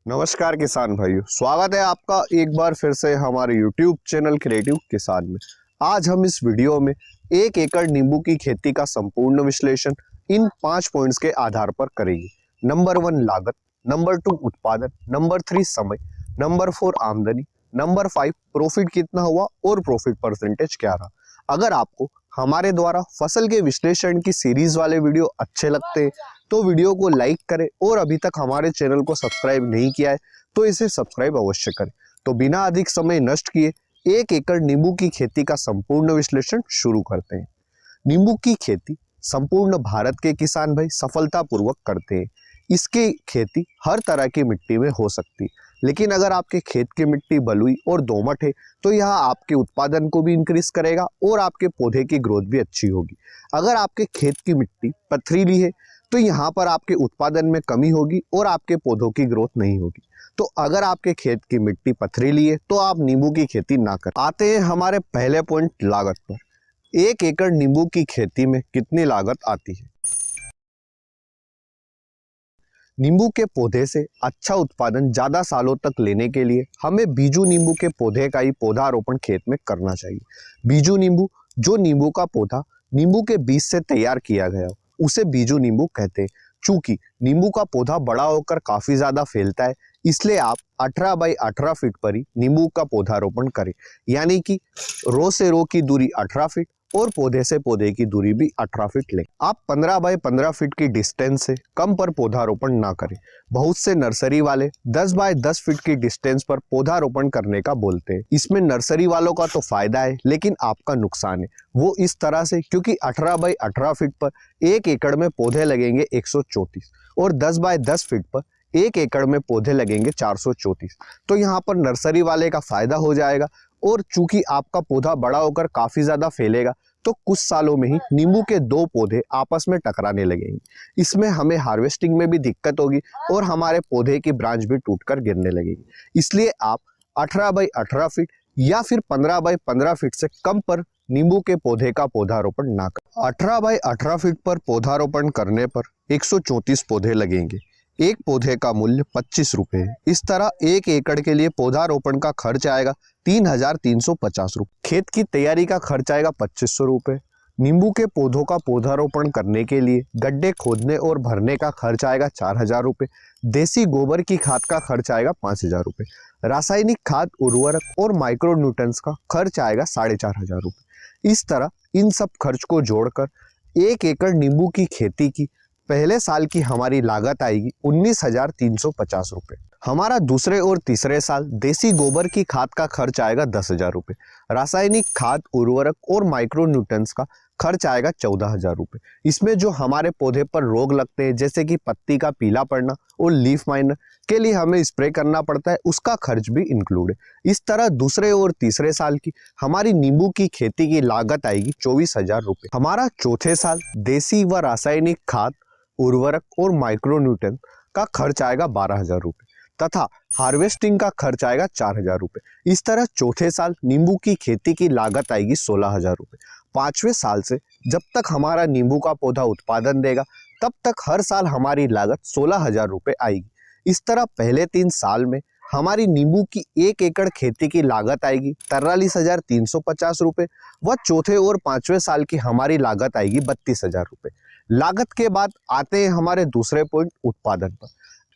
नमस्कार किसान भाइयों, स्वागत है आपका एक बार फिर से हमारे YouTube चैनल क्रिएटिव किसान में। आज हम इस वीडियो में 1 एकड़ नींबू की खेती का संपूर्ण विश्लेषण इन 5 पॉइंट्स के आधार पर करेंगे। नंबर 1 लागत, नंबर 2 उत्पादन, नंबर 3 समय, नंबर 4 आमदनी, नंबर 5 प्रॉफिट कितना हुआ और प्रॉफिट परसेंटेज क्या रहा। अगर आपको हमारे द्वारा फसल के विश्लेषण की सीरीज वाले वीडियो अच्छे लगते हैं तो वीडियो को लाइक करें और अभी तक हमारे चैनल को सब्सक्राइब नहीं किया है तो इसे सब्सक्राइब अवश्य करें। तो बिना अधिक समय नष्ट किए 1 एकड़ नींबू की खेती का संपूर्ण विश्लेषण शुरू करते हैं। नींबू की खेती संपूर्ण भारत के किसान भाई सफलतापूर्वक करते हैं। इसकी खेती हर तरह की मिट्टी में हो सकती है, लेकिन अगर आपके खेत की मिट्टी बलुई और दोमट है तो यह आपके उत्पादन को भी इंक्रीज करेगा और आपके पौधे की ग्रोथ भी अच्छी होगी। अगर आपके खेत की मिट्टी पथरीली है तो यहाँ पर आपके उत्पादन में कमी होगी और आपके पौधों की ग्रोथ नहीं होगी। तो अगर आपके खेत की मिट्टी पथरीली है तो आप नींबू की खेती ना करें। आते हैं हमारे पहले पॉइंट लागत पर। 1 एकड़ नींबू की खेती में कितनी लागत आती है। नींबू के पौधे से अच्छा उत्पादन ज्यादा सालों तक लेने के लिए हमें बीजू नींबू के पौधे का ही पौधारोपण खेत में करना चाहिए। बीजू नींबू, जो नींबू का पौधा नींबू के बीज से तैयार किया गया हो, उसे बीजू नींबू कहते हैं। चूंकि नींबू का पौधा बड़ा होकर काफी ज्यादा फैलता है, इसलिए आप 18 बाई 18 फीट पर ही नींबू का पौधारोपण करें। यानी कि रो से रो की दूरी 18 फीट और पौधे से पौधे की दूरी भी 18 फीट लें। आप 15 बाई 15 फीट की डिस्टेंस से कम पर पौधारोपण ना करें। बहुत से नर्सरी वाले 10 बाई 10 फीट की डिस्टेंस पर पौधारोपण करने का बोलते हैं। इसमें नर्सरी वालों का तो फायदा है लेकिन आपका नुकसान है। वो इस तरह से, क्योंकि 18 बाई 18 फीट पर 1 एकड़ में पौधे लगेंगे 134 और 10 बाई 10 फीट पर 1 एकड़ में पौधे लगेंगे 434। तो यहाँ पर नर्सरी वाले का फायदा हो जाएगा और चूंकि आपका पौधा बड़ा होकर काफी ज्यादा फैलेगा तो कुछ सालों में ही नींबू के 2 पौधे आपस में टकराने लगेंगे। इसमें हमें हार्वेस्टिंग में भी दिक्कत होगी और हमारे पौधे की ब्रांच भी टूटकर गिरने लगेगी। इसलिए आप 18 बाई 18 फीट या फिर 15 बाई 15 फीट से कम पर नींबू के पौधे का पौधारोपण ना करें। 18 बाई 18 फीट पर पौधारोपण करने पर 134 पौधे लगेंगे। एक पौधे का मूल्य 25 रुपए है। इस तरह 1 एकड़ के लिए पौधारोपण का खर्च आएगा 3,350 रुपये। खेत की तैयारी का खर्च आएगा 2500 रुपये। नींबू के पौधों का पौधारोपण करने के लिए गड्ढे खोदने और भरने का खर्च आएगा 4000 रुपये। देसी गोबर की खाद का खर्च आएगा 5000 रुपये। रासायनिक खाद, उर्वरक और माइक्रो न्यूट्रंस का खर्च आएगा 4500 रुपये। इस तरह इन सब खर्च को जोड़कर 1 एकड़ नींबू की खेती की पहले साल की हमारी लागत आएगी 19,350 रुपये। हमारा दूसरे और तीसरे साल देसी गोबर की खाद का खर्च आएगा 10,000 रुपये। रासायनिक खाद, उर्वरक और माइक्रो न्यूट्रंस का खर्च आएगा 14,000 रुपये। इसमें जो हमारे पौधे पर रोग लगते हैं जैसे कि पत्ती का पीला पड़ना और लीफ माइनर के लिए हमें स्प्रे करना पड़ता है, उसका खर्च भी इंक्लूड है। इस तरह दूसरे और तीसरे साल की हमारी नींबू की खेती की लागत आएगी 24,000 रुपये। हमारा चौथे साल देसी व रासायनिक खाद, उर्वरक और माइक्रोन्यूट्रन का खर्च आएगा 12,000 रुपये तथा हार्वेस्टिंग का खर्च आएगा 4,000 रुपये। इस तरह चौथे साल नींबू की खेती की लागत आएगी 16,000 रुपये। 5वें साल से जब तक हमारा नींबू का पौधा उत्पादन देगा तब तक हर साल हमारी लागत 16,000 रुपये आएगी। इस तरह पहले 3 साल में हमारी नींबू की 1 एकड़ खेती की लागत आएगी 43,350 रुपये व चौथे और 5वें साल की हमारी लागत आएगी 32,000 रुपये। लागत के बाद आते हैं हमारे दूसरे पॉइंट उत्पादन पर।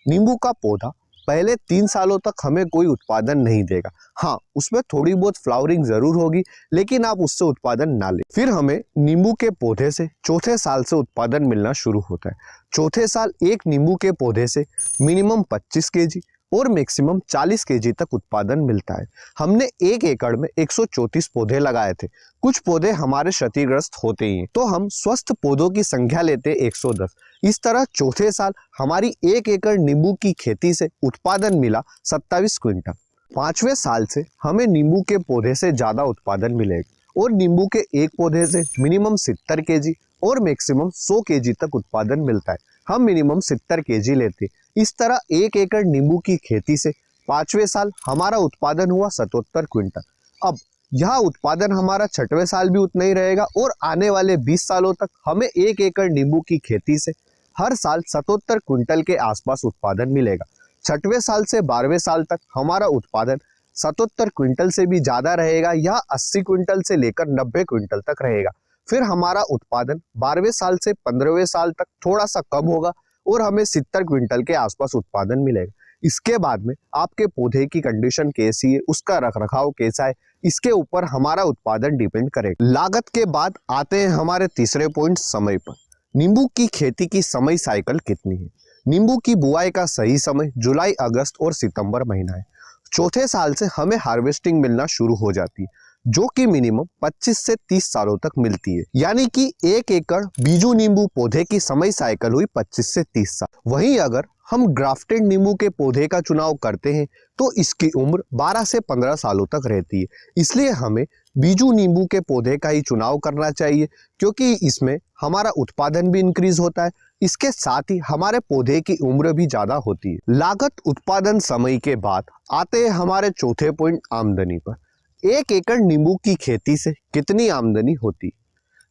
नींबू का पौधा पहले 3 सालों तक हमें कोई उत्पादन नहीं देगा। हाँ, उसमें थोड़ी बहुत फ्लावरिंग जरूर होगी लेकिन आप उससे उत्पादन ना लें। फिर हमें नींबू के पौधे से चौथे साल से उत्पादन मिलना शुरू होता है। चौथे साल एक नींबू के पौधे से मिनिमम 25 केजी और मैक्सिमम 40 केजी तक उत्पादन मिलता है। हमने 1 एकड़ में 134 पौधे लगाए थे। कुछ पौधे हमारे क्षतिग्रस्त होते ही हैं तो हम स्वस्थ पौधों की संख्या लेते 110। इस तरह चौथे साल हमारी 1 एकड़ नींबू की खेती से उत्पादन मिला 27 क्विंटल। 5वें साल से हमें नींबू के पौधे से ज्यादा उत्पादन मिलेगा और नींबू के एक पौधे से मिनिमम 70 केजी और मैक्सिमम 100 केजी तक उत्पादन मिलता है। हम मिनिमम 70 केजी लेते। इस तरह 1 एकड़ नींबू की खेती से 5वें साल हमारा उत्पादन हुआ 77 क्विंटल। अब यह उत्पादन हमारा 6वें साल भी उतना ही रहेगा और आने वाले 20 सालों तक हमें 1 एकड़ नींबू की खेती से हर साल 77 क्विंटल के आसपास उत्पादन मिलेगा। छठवें साल से 12वें साल तक हमारा उत्पादन 77 क्विंटल से भी ज्यादा रहेगा या 80 क्विंटल से लेकर 90 क्विंटल तक रहेगा। फिर हमारा उत्पादन 12वें साल से 15वें साल तक थोड़ा सा कम होगा और हमें 70 क्विंटल के आसपास उत्पादन मिलेगा। इसके बाद में आपके पौधे की कंडीशन कैसी है, उसका रखरखाव कैसा है, इसके ऊपर हमारा उत्पादन डिपेंड करेगा। लागत के बाद आते हैं हमारे तीसरे पॉइंट, समय पर। नींबू की खेती की समय साइकिल कितनी है? नींबू की बुआई का सही समय जुलाई, अगस्त और सितंबर महीना है। चौथे साल से हमें हार्वेस्टिंग मिलना शुरू हो जाती है, जो कि मिनिमम 25 से 30 सालों तक मिलती है। यानी कि 1 एकड़ बीजू नींबू पौधे की समय साइकिल हुई 25 से 30 साल। वहीं अगर हम ग्राफ्टेड नींबू के पौधे का चुनाव करते हैं तो इसकी उम्र 12 से 15 सालों तक रहती है। इसलिए हमें बीजू नींबू के पौधे का ही चुनाव करना चाहिए, क्योंकि इसमें हमारा उत्पादन भी इंक्रीज होता है, इसके साथ ही हमारे पौधे की उम्र भी ज्यादा होती है। लागत, उत्पादन, समय के बाद आते हैं हमारे चौथे पॉइंट, आमदनी पर। 1 एकड़ नींबू की खेती से कितनी आमदनी होती है?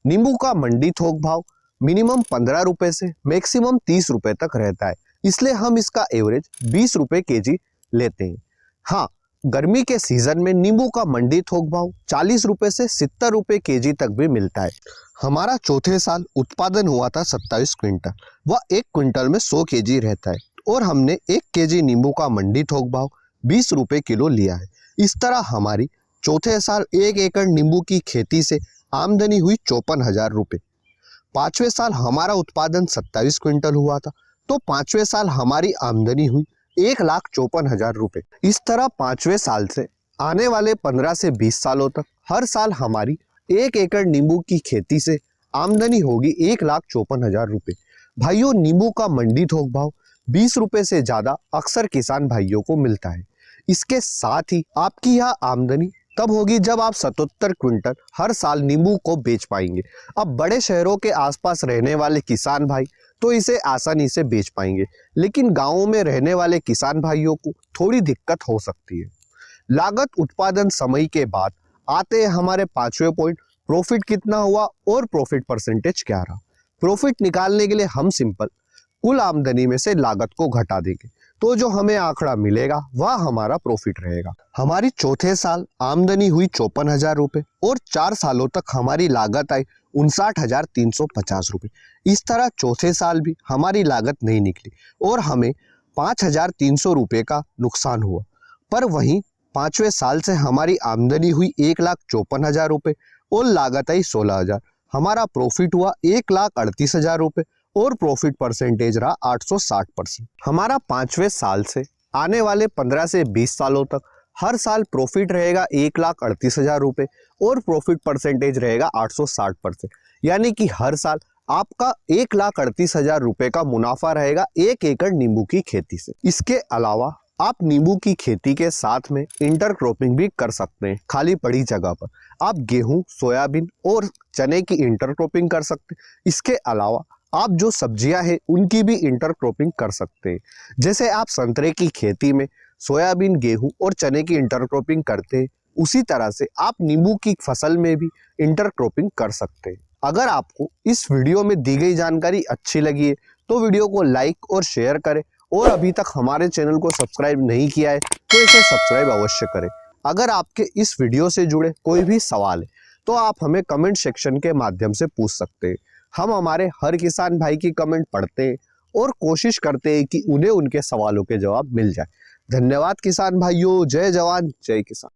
नींबू का मंडी थोक भाव मिनिमम 15 रुपए से मैक्सिमम 30 रुपए तक रहता है, इसलिए हम इसका एवरेज 20 रुपए केजी लेते हैं। हाँ, गर्मी के सीजन में नींबू का मंडी थोक भाव 40 रुपए से 70 रुपए केजी तक भी मिलता है। हमारा चौथे साल उत्पादन हुआ था 27 क्विंटल, वह 1 क्विंटल में 100 केजी रहता है और हमने 1 केजी नींबू का मंडी थोक भाव 20 रुपए किलो लिया है। इस तरह हमारी चौथे साल 1 एकड़ नींबू की खेती से आमदनी हुई 54,000 रुपए। 5वें साल हमारा उत्पादन 27 क्विंटल हुआ था, तो 5वें साल हमारी आमदनी हुई 1,54,000 रुपए। इस तरह 5वें साल से आने वाले 15 से 20 सालों तक हर साल हमारी 1 एकड़ नींबू की खेती से आमदनी होगी 1,54,000 रुपए। भाइयों, नींबू का मंडी थोक भाव 20 रुपए से ज्यादा अक्सर किसान भाइयों को मिलता है। इसके साथ ही आपकी यह आमदनी तब होगी जब आप 77 क्विंटल हर साल नींबू को बेच पाएंगे। अब बड़े शहरों के आसपास रहने वाले किसान भाई तो इसे आसानी से बेच पाएंगे, लेकिन गांवों में रहने वाले किसान भाइयों को थोड़ी दिक्कत हो सकती है। लागत, उत्पादन, समय के बाद आते हैं हमारे 5वें पॉइंट, प्रॉफिट कितना हुआ और प्रॉफिट परसेंटेज क्या रहा। प्रॉफिट निकालने के लिए हम सिंपल कुल आमदनी में से लागत को घटा देंगे, तो जो हमें आंकड़ा मिलेगा वह हमारा प्रॉफिट रहेगा। हमारी चौथे साल आमदनी हुई 54,000 रुपए और 4 सालों तक हमारी लागत आई 59,350 रुपए। इस तरह चौथे साल भी हमारी लागत नहीं निकली और हमें 5,300 रुपए का नुकसान हुआ। पर वहीं 5वें साल से हमारी आमदनी हुई 1,54,000 रुपए और लागत आई 16,000। हमारा प्रॉफिट हुआ 1,38,000 रुपए और प्रॉफिट परसेंटेज रहा 860%। हमारा 5वें साल से आने वाले 15 से 20 सालों तक हर साल प्रॉफिट रहेगा 1,38,000 रुपए और प्रॉफिट परसेंटेज रहेगा 860%। यानी कि हर साल आपका 1,38,000 रुपए का मुनाफा रहेगा 1 एकड़ नींबू की खेती से। इसके अलावा आप नींबू की खेती के साथ में इंटरक्रॉपिंग भी कर सकते हैं। खाली पड़ी जगह पर आप गेहूं, सोयाबीन और चने की इंटरक्रॉपिंग कर सकते हैं। इसके अलावा आप जो सब्जियां हैं उनकी भी इंटरक्रॉपिंग कर सकते हैं। जैसे आप संतरे की खेती में सोयाबीन, गेहूं और चने की इंटरक्रॉपिंग करते हैं, उसी तरह से आप नींबू की फसल में भी इंटरक्रॉपिंग कर सकते हैं। अगर आपको इस वीडियो में दी गई जानकारी अच्छी लगी है तो वीडियो को लाइक और शेयर करें, और अभी तक हमारे चैनल को सब्सक्राइब नहीं किया है तो इसे सब्सक्राइब अवश्य करें। अगर आपके इस वीडियो से जुड़े कोई भी सवाल है तो आप हमें कमेंट सेक्शन के माध्यम से पूछ सकते हैं। हम हमारे हर किसान भाई की कमेंट पढ़ते हैं और कोशिश करते हैं कि उन्हें उनके सवालों के जवाब मिल जाए। धन्यवाद किसान भाइयों। जय जवान जय किसान।